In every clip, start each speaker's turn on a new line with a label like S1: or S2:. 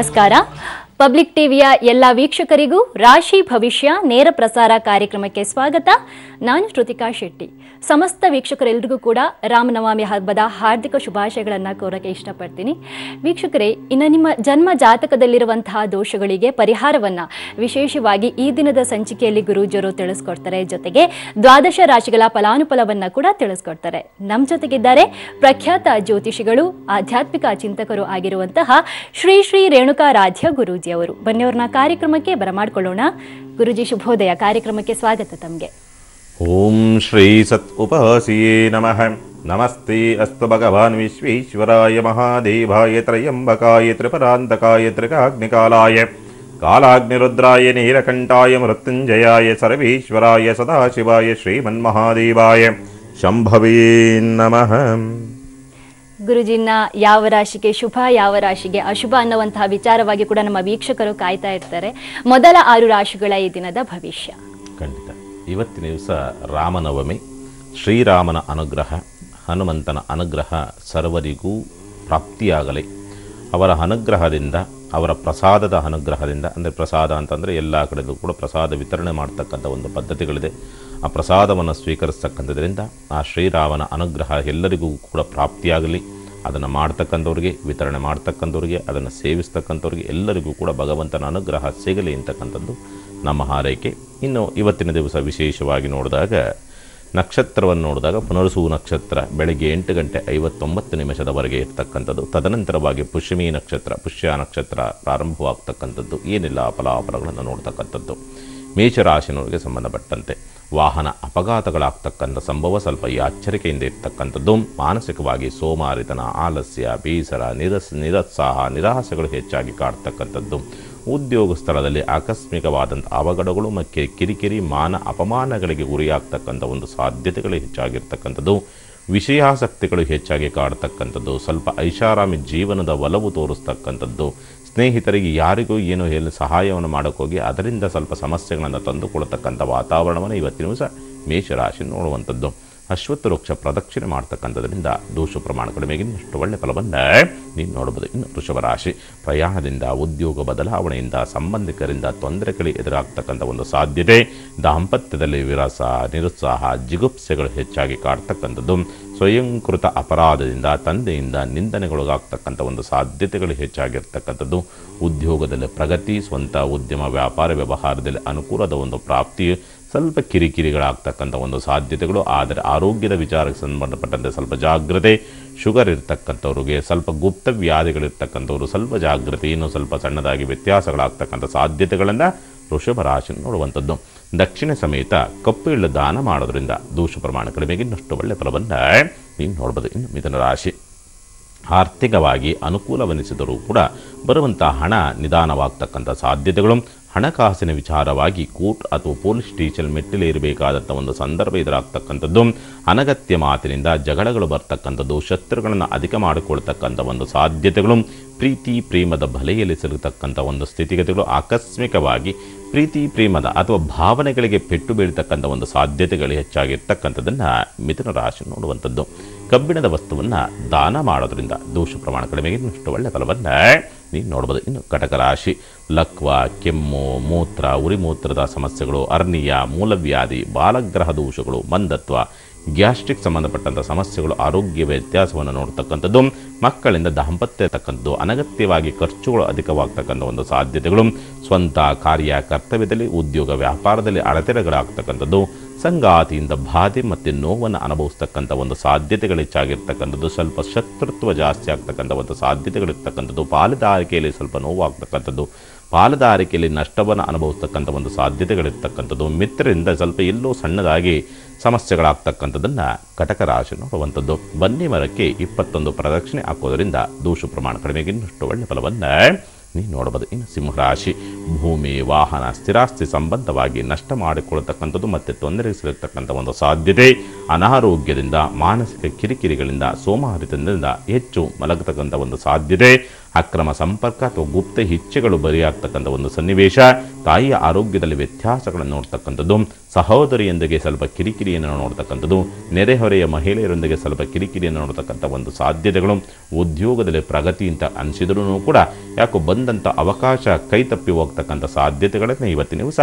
S1: ನಮಸ್ಕಾರ. ಪಬ್ಲಿಕ್ ಟಿವಿಯ ಎಲ್ಲ ವೀಕ್ಷಕರಿಗೂ ರಾಶಿ ಭವಿಷ್ಯ ನೇರ ಪ್ರಸಾರ ಕಾರ್ಯಕ್ರಮಕ್ಕೆ ಸ್ವಾಗತ. ನಾನು ಶ್ರುತಿಕಾ ಶೆಟ್ಟಿ. ಸಮಸ್ತ ವೀಕ್ಷಕರೆಲ್ಲರಿಗೂ ಕೂಡ ರಾಮನವಮಿ ಹಬ್ಬದ ಹಾರ್ದಿಕ ಶುಭಾಶಯಗಳನ್ನು ಕೋರಕ್ಕೆ ಇಷ್ಟಪಡ್ತೀನಿ. ವೀಕ್ಷಕರೇ, ಇನ್ನು ನಿಮ್ಮ ಜನ್ಮ ಜಾತಕದಲ್ಲಿರುವಂತಹ ದೋಷಗಳಿಗೆ ಪರಿಹಾರವನ್ನು ವಿಶೇಷವಾಗಿ ಈ ದಿನದ ಸಂಚಿಕೆಯಲ್ಲಿ ಗುರೂಜಿಯವರು ತಿಳಿಸ್ಕೊಡ್ತಾರೆ. ಜೊತೆಗೆ ದ್ವಾದಶ ರಾಶಿಗಳ ಫಲಾನುಫಲವನ್ನು ಕೂಡ ತಿಳಿಸ್ಕೊಡ್ತಾರೆ. ನಮ್ಮ ಜೊತೆಗಿದ್ದಾರೆ ಪ್ರಖ್ಯಾತ ಜ್ಯೋತಿಷಿಗಳು, ಆಧ್ಯಾತ್ಮಿಕ ಚಿಂತಕರು ಆಗಿರುವಂತಹ ಶ್ರೀ ಶ್ರೀ ರೇಣುಕಾರಾಧ್ಯ ಗುರೂಜಿ ಅವರು. ಬನ್ನಿವ್ರನ್ನ ಕಾರ್ಯಕ್ರಮಕ್ಕೆ ಬರಮಾಡ್ಕೊಳ್ಳೋಣ. ಗುರುಜಿ ಶುಭೋದಯ. ಕಾರ್ಯಕ್ರಮಕ್ಕೆ ಸ್ವಾಗತ ತಮಗೆ.
S2: ಓಂ ಶ್ರೀ ಸತ್ ಉಪಹಾಸಿಯೇ ನಮಃ. ನಮಸ್ತೆ ಅಸ್ತು ಭಗವಾನ್ ವಿಶ್ವೇಶ್ವರಾಯ ಮಹಾದೇವಾಯ ತ್ರಯಂಬಕಾಯ ತ್ರಿಪರಾಂತಕಾಯ ತ್ರಿಕಾಗ್ನಿಕಾಲಾಯ ಕಾಲಾಗ್ನಿರುದ್ರಾಯ ನೀಲಕಂಠಾಯ ಮೃತ್ಯುಂಜಯಾಯ ಸರ್ವೇಶ್ವರಾಯ ಸದಾಶಿವಾಯ ಶ್ರೀಮನ್ಮಹಾದೇವಾಯ ಶಂಭವೇ ನಮಃ.
S1: ಗುರುಜಿನ ಯಾವ ರಾಶಿಗೆ ಶುಭ, ಯಾವ ರಾಶಿಗೆ ಅಶುಭ ಅನ್ನುವಂತಹ ವಿಚಾರವಾಗಿ ಕೂಡ ನಮ್ಮ ವೀಕ್ಷಕರು ಕಾಯ್ತಾ ಇರ್ತಾರೆ. ಮೊದಲ 6 ರಾಶಿಗಳ ಈ ದಿನದ ಭವಿಷ್ಯ.
S2: ಖಂಡಿತ. ಇವತ್ತಿನ ದಿವಸ ರಾಮನವಮಿ. ಶ್ರೀರಾಮನ ಅನುಗ್ರಹ, ಹನುಮಂತನ ಅನುಗ್ರಹ ಸರ್ವರಿಗೂ ಪ್ರಾಪ್ತಿಯಾಗಲಿ. ಅವರ ಅನುಗ್ರಹದಿಂದ, ಅವರ ಪ್ರಸಾದದ ಅನುಗ್ರಹದಿಂದ, ಅಂದರೆ ಪ್ರಸಾದ ಅಂತಂದರೆ ಎಲ್ಲ ಕಡೆಯಲ್ಲೂ ಕೂಡ ಪ್ರಸಾದ ವಿತರಣೆ ಮಾಡ್ತಕ್ಕಂಥ ಒಂದು ಪದ್ಧತಿಗಳಿದೆ. ಆ ಪ್ರಸಾದವನ್ನು ಸ್ವೀಕರಿಸ್ತಕ್ಕಂಥದ್ರಿಂದ ಆ ಶ್ರೀರಾಮನ ಅನುಗ್ರಹ ಎಲ್ಲರಿಗೂ ಕೂಡ ಪ್ರಾಪ್ತಿಯಾಗಲಿ. ಅದನ್ನು ಮಾಡ್ತಕ್ಕಂಥವ್ರಿಗೆ, ವಿತರಣೆ ಮಾಡ್ತಕ್ಕಂಥವ್ರಿಗೆ, ಅದನ್ನು ಸೇವಿಸ್ತಕ್ಕಂಥವ್ರಿಗೆ ಎಲ್ಲರಿಗೂ ಕೂಡ ಭಗವಂತನ ಅನುಗ್ರಹ ಸಿಗಲಿ ಅಂತಕ್ಕಂಥದ್ದು ನಮ್ಮ ಹಾರೈಕೆ. ಇನ್ನು ಇವತ್ತಿನ ದಿವಸ ವಿಶೇಷವಾಗಿ ನೋಡಿದಾಗ, ನಕ್ಷತ್ರವನ್ನು ನೋಡಿದಾಗ ಪುನರ್ಸು ನಕ್ಷತ್ರ ಬೆಳಗ್ಗೆ 8 ಗಂಟೆ 59 ನಿಮಿಷದವರೆಗೆ ಇರ್ತಕ್ಕಂಥದ್ದು. ತದನಂತರವಾಗಿ ಪುಷ್ಯಮಿ ನಕ್ಷತ್ರ, ಪುಷ್ಯ ನಕ್ಷತ್ರ ಪ್ರಾರಂಭವಾಗ್ತಕ್ಕಂಥದ್ದು. ಏನಿಲ್ಲ ಫಲಾಫಲಗಳನ್ನು ನೋಡ್ತಕ್ಕಂಥದ್ದು. ಮೇಷರಾಶಿನವರಿಗೆ ಸಂಬಂಧಪಟ್ಟಂತೆ ವಾಹನ ಅಪಘಾತಗಳಾಗ್ತಕ್ಕಂಥ ಸಂಭವ ಸ್ವಲ್ಪ ಎಚ್ಚರಿಕೆಯಿಂದ ಇರ್ತಕ್ಕಂಥದ್ದು. ಮಾನಸಿಕವಾಗಿ ಸೋಮಾರಿತನ, ಆಲಸ್ಯ, ಬೇಸರ, ನಿರುತ್ಸಾಹ, ನಿರಾಸೆಗಳು ಹೆಚ್ಚಾಗಿ ಕಾಡ್ತಕ್ಕಂಥದ್ದು. ಉದ್ಯೋಗ ಸ್ಥಳದಲ್ಲಿ ಆಕಸ್ಮಿಕವಾದಂಥ ಅವಘಡಗಳು ಮತ್ತು ಕಿರಿಕಿರಿ, ಮಾನ ಅಪಮಾನಗಳಿಗೆ ಗುರಿಯಾಗ್ತಕ್ಕಂಥ ಒಂದು ಸಾಧ್ಯತೆಗಳು ಹೆಚ್ಚಾಗಿರ್ತಕ್ಕಂಥದ್ದು. ವಿಷಯಾಸಕ್ತಿಗಳು ಹೆಚ್ಚಾಗಿ ಕಾಡ್ತಕ್ಕಂಥದ್ದು. ಸ್ವಲ್ಪ ಐಷಾರಾಮಿ ಜೀವನದ ಒಲವು ತೋರಿಸ್ತಕ್ಕಂಥದ್ದು. ಸ್ನೇಹಿತರಿಗೆ ಯಾರಿಗೂ ಏನೋ ಹೇಳಿ ಸಹಾಯವನ್ನು ಮಾಡೋಕ್ಕೋಗಿ ಅದರಿಂದ ಸ್ವಲ್ಪ ಸಮಸ್ಯೆಗಳನ್ನು ತಂದುಕೊಳ್ತಕ್ಕಂಥ ವಾತಾವರಣವನ್ನು ಇವತ್ತಿನ ದಿವಸ ಮೇಷರಾಶಿ ನೋಡುವಂಥದ್ದು. ಅಶ್ವತ್ಥ ವೃಕ್ಷ ಪ್ರದಕ್ಷಿಣೆ ಮಾಡ್ತಕ್ಕಂಥದ್ರಿಂದ ದೋಷ ಪ್ರಮಾಣ ಕಡಿಮೆಗೆ ಇನ್ನಷ್ಟು ಒಳ್ಳೆ ಫಲವನ್ನು ನೀವು ನೋಡ್ಬೋದು. ಇನ್ನು ವೃಷಭ ರಾಶಿ, ಪ್ರಯಾಣದಿಂದ, ಉದ್ಯೋಗ ಬದಲಾವಣೆಯಿಂದ, ಸಂಬಂಧಿಕರಿಂದ ತೊಂದರೆಗಳು ಎದುರಾಗ್ತಕ್ಕಂಥ ಒಂದು ಸಾಧ್ಯತೆ. ದಾಂಪತ್ಯದಲ್ಲಿ ವಿರಸ, ನಿರುತ್ಸಾಹ, ಜಿಗುಪ್ಸೆಗಳು ಹೆಚ್ಚಾಗಿ ಕಾಡ್ತಕ್ಕಂಥದ್ದು. ಸ್ವಯಂಕೃತ ಅಪರಾಧದಿಂದ, ತಂದೆಯಿಂದ ನಿಂದನೆಗೊಳಗಾಗ್ತಕ್ಕಂಥ ಒಂದು ಸಾಧ್ಯತೆಗಳು ಹೆಚ್ಚಾಗಿರ್ತಕ್ಕಂಥದ್ದು. ಉದ್ಯೋಗದಲ್ಲಿ ಪ್ರಗತಿ, ಸ್ವಂತ ಉದ್ಯಮ, ವ್ಯಾಪಾರ ವ್ಯವಹಾರದಲ್ಲಿ ಅನುಕೂಲದ ಒಂದು ಪ್ರಾಪ್ತಿ. ಸ್ವಲ್ಪ ಕಿರಿಕಿರಿಗಳಾಗ್ತಕ್ಕಂಥ ಒಂದು ಸಾಧ್ಯತೆಗಳು. ಆದರೆ ಆರೋಗ್ಯದ ವಿಚಾರಕ್ಕೆ ಸಂಬಂಧಪಟ್ಟಂತೆ ಸ್ವಲ್ಪ ಜಾಗ್ರತೆ. ಶುಗರ್ ಇರ್ತಕ್ಕಂಥವ್ರಿಗೆ, ಸ್ವಲ್ಪ ಗುಪ್ತ ವ್ಯಾಧಿಗಳಿರ್ತಕ್ಕಂಥವ್ರು ಸ್ವಲ್ಪ ಜಾಗ್ರತೆ. ಇನ್ನೂ ಸ್ವಲ್ಪ ಸಣ್ಣದಾಗಿ ವ್ಯತ್ಯಾಸಗಳಾಗ್ತಕ್ಕಂಥ ಸಾಧ್ಯತೆಗಳನ್ನು ವೃಷಭ ರಾಶಿ ನೋಡುವಂಥದ್ದು. ದಕ್ಷಿಣ ಸಮೇತ ಕಪ್ಪು ಎಳ್ಳು ದಾನ ಮಾಡೋದ್ರಿಂದ ದೋಷ ಪ್ರಮಾಣ ಕಡಿಮೆಗೆ ಇನ್ನಷ್ಟು ಒಳ್ಳೆ ಫಲವನ್ನು ನೀವು ನೋಡ್ಬೋದು. ಇನ್ನು ಮಿಥುನ ರಾಶಿ, ಆರ್ಥಿಕವಾಗಿ ಅನುಕೂಲವೆನಿಸಿದರೂ ಕೂಡ ಬರುವಂಥ ಹಣ ನಿಧಾನವಾಗ್ತಕ್ಕಂಥ ಸಾಧ್ಯತೆಗಳು. ಹಣಕಾಸಿನ ವಿಚಾರವಾಗಿ ಕೋರ್ಟ್ ಅಥವಾ ಪೊಲೀಸ್ ಸ್ಟೇಷನ್ ಮೆಟ್ಟಿಲೇರಬೇಕಾದಂಥ ಒಂದು ಸಂದರ್ಭ ಎದುರಾಗ್ತಕ್ಕಂಥದ್ದು. ಅನಗತ್ಯ ಮಾತಿನಿಂದ ಜಗಳಗಳು ಬರ್ತಕ್ಕಂಥದ್ದು. ಶತ್ರುಗಳನ್ನು ಅಧಿಕ ಮಾಡಿಕೊಳ್ತಕ್ಕಂಥ ಒಂದು ಸಾಧ್ಯತೆಗಳು. ಪ್ರೀತಿ ಪ್ರೇಮದ ಬಲೆಯಲ್ಲಿ ಸಿಲುಕತಕ್ಕಂಥ ಒಂದು ಸ್ಥಿತಿಗತಿಗಳು. ಆಕಸ್ಮಿಕವಾಗಿ ಪ್ರೀತಿ ಪ್ರೇಮದ ಅಥವಾ ಭಾವನೆಗಳಿಗೆ ಪೆಟ್ಟು ಬೀಳ್ತಕ್ಕಂಥ ಒಂದು ಸಾಧ್ಯತೆಗಳು ಹೆಚ್ಚಾಗಿರ್ತಕ್ಕಂಥದ್ದನ್ನು ಮಿಥುನ ರಾಶಿ ನೋಡುವಂಥದ್ದು. ಕಬ್ಬಿಣದ ವಸ್ತುವನ್ನು ದಾನ ಮಾಡೋದ್ರಿಂದ ದೋಷ ಪ್ರಮಾಣ ಕಡಿಮೆಗೆ ಇನ್ನಷ್ಟು ಒಳ್ಳೆ ಫಲವನ್ನು ನೀವು ನೋಡ್ಬೋದು. ಇನ್ನು ಕಟಕ ರಾಶಿ, ಲಕ್ವ, ಕೆಮ್ಮು, ಮೂತ್ರ, ಉರಿಮೂತ್ರದ ಸಮಸ್ಯೆಗಳು, ಅರ್ನಿಯ, ಮೂಲವ್ಯಾಧಿ, ಬಾಲಗ್ರಹ ದೋಷಗಳು, ಮಂದತ್ವ, ಗ್ಯಾಸ್ಟ್ರಿಕ್ ಸಂಬಂಧಪಟ್ಟಂಥ ಸಮಸ್ಯೆಗಳು, ಆರೋಗ್ಯ ವ್ಯತ್ಯಾಸವನ್ನು ನೋಡ್ತಕ್ಕಂಥದ್ದು. ಮಕ್ಕಳಿಂದ ದಾಂಪತ್ಯ ಇರ್ತಕ್ಕಂಥದ್ದು. ಅನಗತ್ಯವಾಗಿ ಖರ್ಚುಗಳು ಅಧಿಕವಾಗ್ತಕ್ಕಂಥ ಒಂದು ಸಾಧ್ಯತೆಗಳು. ಸ್ವಂತ ಕಾರ್ಯ ಕರ್ತವ್ಯದಲ್ಲಿ, ಉದ್ಯೋಗ ವ್ಯಾಪಾರದಲ್ಲಿ ಅಡೆತಡೆಗಳಾಗ್ತಕ್ಕಂಥದ್ದು. ಸಂಗಾತಿಯಿಂದ ಬಾಧೆ ಮತ್ತು ನೋವನ್ನು ಅನುಭವಿಸ್ತಕ್ಕಂಥ ಒಂದು ಸಾಧ್ಯತೆಗಳು ಹೆಚ್ಚಾಗಿರ್ತಕ್ಕಂಥದ್ದು. ಸ್ವಲ್ಪ ಶತ್ರುತ್ವ ಜಾಸ್ತಿ ಆಗ್ತಕ್ಕಂಥ ಒಂದು ಸಾಧ್ಯತೆಗಳಿರ್ತಕ್ಕಂಥದ್ದು. ಪಾಲುದಾರಿಕೆಯಲ್ಲಿ ಸ್ವಲ್ಪ ನೋವಾಗ್ತಕ್ಕಂಥದ್ದು. ಪಾಲುದಾರಿಕೆಯಲ್ಲಿ ನಷ್ಟವನ್ನು ಅನುಭವಿಸ್ತಕ್ಕಂಥ ಒಂದು ಸಾಧ್ಯತೆಗಳಿರ್ತಕ್ಕಂಥದ್ದು. ಮಿತ್ರರಿಂದ ಸ್ವಲ್ಪ ಎಲ್ಲೋ ಸಣ್ಣದಾಗಿ ಸಮಸ್ಯೆಗಳಾಗ್ತಕ್ಕಂಥದ್ದನ್ನು ಕಟಕ ರಾಶಿ ನೋಡುವಂಥದ್ದು. ಬನ್ನಿ ಮರಕ್ಕೆ 21 ಪ್ರದಕ್ಷಿಣೆ ಹಾಕೋದರಿಂದ ದೋಷ ಪ್ರಮಾಣ ಕಡಿಮೆಗೆ ಇನ್ನಷ್ಟು ಒಳ್ಳೆ ಫಲವನ್ನು ನೀವು ನೋಡಬಹುದು. ಇನ್ನು ಸಿಂಹರಾಶಿ, ಭೂಮಿ, ವಾಹನ, ಸ್ಥಿರಾಸ್ತಿ ಸಂಬಂಧವಾಗಿ ನಷ್ಟ ಮಾಡಿಕೊಳ್ಳತಕ್ಕಂಥದ್ದು ಮತ್ತು ತೊಂದರೆಗೆ ಸಿಲುಕತಕ್ಕಂಥ ಒಂದು ಸಾಧ್ಯತೆ. ಅನಾರೋಗ್ಯದಿಂದ, ಮಾನಸಿಕ ಕಿರಿಕಿರಿಗಳಿಂದ, ಸೋಮಾರಿತನದಿಂದ ಹೆಚ್ಚು ಮಲಗತಕ್ಕಂಥ ಒಂದು ಸಾಧ್ಯತೆ. ಅಕ್ರಮ ಸಂಪರ್ಕ ಅಥವಾ ಗುಪ್ತ ಇಚ್ಛೆಗಳು ಬರಿಯಾಗ್ತಕ್ಕಂಥ ಒಂದು ಸನ್ನಿವೇಶ, ತಾಯಿಯ ಆರೋಗ್ಯದಲ್ಲಿ ವ್ಯತ್ಯಾಸಗಳನ್ನು ನೋಡ್ತಕ್ಕಂಥದ್ದು, ಸಹೋದರಿಯೊಂದಿಗೆ ಸ್ವಲ್ಪ ಕಿರಿಕಿರಿಯನ್ನು ನೋಡ್ತಕ್ಕಂಥದ್ದು, ನೆರೆಹೊರೆಯ ಮಹಿಳೆಯರೊಂದಿಗೆ ಸ್ವಲ್ಪ ಕಿರಿಕಿರಿಯನ್ನು ನೋಡ್ತಕ್ಕಂಥ ಒಂದು ಸಾಧ್ಯತೆಗಳು, ಉದ್ಯೋಗದಲ್ಲಿ ಪ್ರಗತಿ ಅಂತ ಅನಿಸಿದ್ರೂ ಕೂಡ ಯಾಕೋ ಬಂದಂಥ ಅವಕಾಶ ಕೈ ತಪ್ಪಿ ಹೋಗ್ತಕ್ಕಂಥ ಸಾಧ್ಯತೆಗಳನ್ನು ಇವತ್ತಿನ ದಿವಸ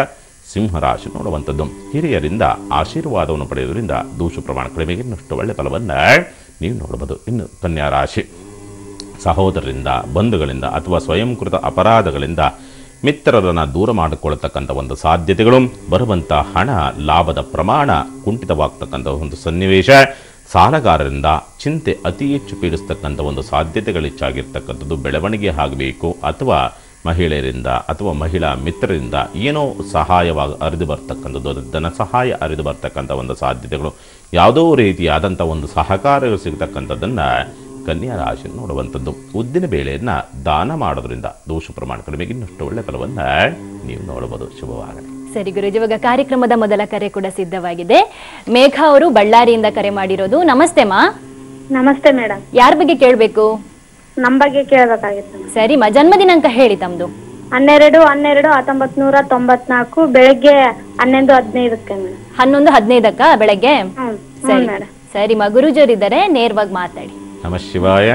S2: ಸಿಂಹರಾಶಿ ನೋಡುವಂಥದ್ದು. ಹಿರಿಯರಿಂದ ಆಶೀರ್ವಾದವನ್ನು ಪಡೆಯುವುದರಿಂದ ದೋಷ ಪ್ರಮಾಣ ಕಡಿಮೆಗೆ ಇನ್ನಷ್ಟು ಒಳ್ಳೆಯ ಫಲವನ್ನು ನೀವು ನೋಡಬಹುದು. ಇನ್ನು ಕನ್ಯಾ ರಾಶಿ, ಸಹೋದರರಿಂದ, ಬಂಧುಗಳಿಂದ ಅಥವಾ ಸ್ವಯಂಕೃತ ಅಪರಾಧಗಳಿಂದ ಮಿತ್ರರನ್ನು ದೂರ ಮಾಡಿಕೊಳ್ಳತಕ್ಕಂಥ ಒಂದು ಸಾಧ್ಯತೆಗಳು, ಬರುವಂಥ ಹಣ ಲಾಭದ ಪ್ರಮಾಣ ಕುಂಠಿತವಾಗ್ತಕ್ಕಂಥ ಒಂದು ಸನ್ನಿವೇಶ, ಸಾಲಗಾರರಿಂದ ಚಿಂತೆ ಅತಿ ಹೆಚ್ಚು ಪೀಡಿಸ್ತಕ್ಕಂಥ ಒಂದು ಸಾಧ್ಯತೆಗಳು ಹೆಚ್ಚಾಗಿರ್ತಕ್ಕಂಥದ್ದು, ಬೆಳವಣಿಗೆ ಆಗಬೇಕು ಅಥವಾ ಮಹಿಳೆಯರಿಂದ ಅಥವಾ ಮಹಿಳಾ ಮಿತ್ರರಿಂದ ಏನೋ ಸಹಾಯವಾಗಿ ಹರಿದು ಬರ್ತಕ್ಕಂಥದ್ದು, ಧನ ಸಹಾಯ ಹರಿದು ಬರ್ತಕ್ಕಂಥ ಒಂದು ಸಾಧ್ಯತೆಗಳು, ಯಾವುದೋ ರೀತಿಯಾದಂಥ ಒಂದು ಸಹಕಾರಗಳು ಸಿಗ್ತಕ್ಕಂಥದ್ದನ್ನು ಕನ್ಯಾ ರಾಶಿ ನೋಡುವಂಥದ್ದು. ಉದ್ದಿನ ಬೇಳೆಯನ್ನು ದಾನ ಮಾಡೋದ್ರಿಂದ ದೋಷ ಪ್ರಮಾಣ ಕಡಿಮೆಗೆ ಇನ್ನಷ್ಟು ಒಳ್ಳೆಯ ಫಲವನ್ನು ನೀವು ನೋಡಬಹುದು. ಶುಭವಾಗಲಿ.
S1: ಸರಿ ಗುರುಜಿ, ಇವಾಗ ಕಾರ್ಯಕ್ರಮದ ಮೊದಲ ಕರೆ ಕೂಡ ಸಿದ್ಧವಾಗಿದೆ. ಮೇಘ ಅವರು ಬಳ್ಳಾರಿಯಿಂದ ಕರೆ ಮಾಡಿರೋದು. ನಮಸ್ತೆ ಮಾ.
S3: ನಮಸ್ತೆ ಮೇಡಮ್.
S1: ಯಾರ ಬಗ್ಗೆ ಕೇಳಬೇಕು?
S3: ನಮ್ ಬಗ್ಗೆ ಕೇಳಬೇಕಾಗಿತ್ತು.
S1: ಸರಿ ಮಾ, ಜನ್ಮ ದಿನಾಂಕ ಹೇಳಿ ತಮ್ದು.
S3: 12/12/1994 ಬೆಳಗ್ಗೆ 11:15ಕ್ಕೆ ಮೇಡಮ್.
S1: 11:15ಕ್ಕ ಬೆಳಗ್ಗೆ? ಸರಿ
S3: ಮೇಡಮ್.
S1: ಸರಿ ಮಾ, ಗುರುಜರಿದ್ದಾರೆ, ನೇರವಾಗಿ ಮಾತಾಡಿ.
S2: ನಮ ಶಿವಾಯ.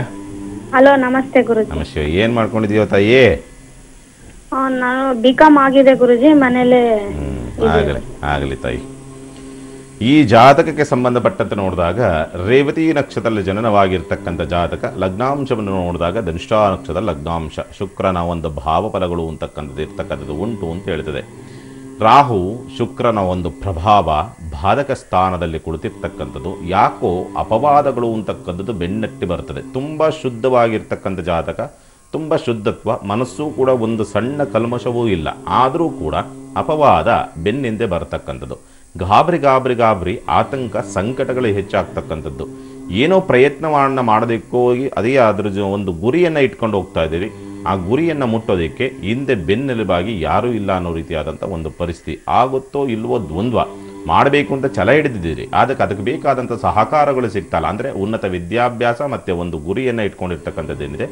S3: ಹಲೋ, ನಮಸ್ತೆ ಗುರುಜಿ.
S2: ನಮ ಶಿವ. ಏನ್ ಮಾಡ್ಕೊಂಡಿದೀವ ತಾಯಿ?
S3: ನಾನು BCom ಆಗಿದೆ ಗುರುಜಿ, ಮನೇಲೆ.
S2: ಆಗಲಿ ತಾಯಿ. ಈ ಜಾತಕಕ್ಕೆ ಸಂಬಂಧಪಟ್ಟಂತೆ ನೋಡಿದಾಗ ರೇವತಿ ನಕ್ಷತ್ರದಲ್ಲಿ ಜನನವಾಗಿರ್ತಕ್ಕಂಥ ಜಾತಕ, ಲಗ್ನಾಂಶವನ್ನು ನೋಡಿದಾಗ ಧನಿಷ್ಠಾ ನಕ್ಷತ್ರದ ಲಗ್ನಾಂಶ, ಶುಕ್ರನ ಒಂದು ಭಾವಫಲಗಳು ಅಂತಕ್ಕಂಥದ್ದು ಇರ್ತಕ್ಕಂಥದ್ದು ಉಂಟು ಅಂತ ಹೇಳ್ತದೆ. ರಾಹು ಶುಕ್ರನ ಒಂದು ಪ್ರಭಾವ ಬಾಧಕ ಸ್ಥಾನದಲ್ಲಿ ಕುಳಿತಿರ್ತಕ್ಕಂಥದ್ದು, ಯಾಕೋ ಅಪವಾದಗಳು ಅಂತಕ್ಕಂಥದ್ದು ಬೆನ್ನಟ್ಟಿ ಬರ್ತದೆ. ತುಂಬ ಶುದ್ಧವಾಗಿರ್ತಕ್ಕಂಥ ಜಾತಕ, ತುಂಬ ಶುದ್ಧತ್ವ, ಮನಸ್ಸು ಕೂಡ ಒಂದು ಸಣ್ಣ ಕಲ್ಮಶವೂ ಇಲ್ಲ, ಆದರೂ ಕೂಡ ಅಪವಾದ ಬೆನ್ನಿಂದೆ ಬರತಕ್ಕಂಥದ್ದು. ಗಾಬರಿ ಆತಂಕ ಸಂಕಟಗಳು ಹೆಚ್ಚಾಗ್ತಕ್ಕಂಥದ್ದು. ಏನೋ ಪ್ರಯತ್ನವನ್ನು ಮಾಡೋದಕ್ಕೋಗಿ ಅದೇ ಅದ್ರ ಒಂದು ಗುರಿಯನ್ನು ಇಟ್ಕೊಂಡು ಹೋಗ್ತಾ ಇದ್ದೀವಿ, ಆ ಗುರಿಯನ್ನು ಮುಟ್ಟೋದಕ್ಕೆ ಹಿಂದೆ ಬೆನ್ನೆಲುಬಾಗಿ ಯಾರೂ ಇಲ್ಲ ಅನ್ನೋ ರೀತಿಯಾದಂಥ ಒಂದು ಪರಿಸ್ಥಿತಿ. ಆಗುತ್ತೋ ಇಲ್ವೋ ದ್ವಂದ್ವ, ಮಾಡಬೇಕು ಅಂತ ಛಲ ಹಿಡಿದಿದ್ದೀರಿ, ಅದಕ್ಕೆ ಬೇಕಾದಂಥ ಸಹಕಾರಗಳು ಸಿಗ್ತಲ್ಲ. ಅಂದರೆ ಉನ್ನತ ವಿದ್ಯಾಭ್ಯಾಸ ಮತ್ತು ಒಂದು ಗುರಿಯನ್ನು ಇಟ್ಕೊಂಡಿರ್ತಕ್ಕಂಥದ್ದೇನಿದೆ,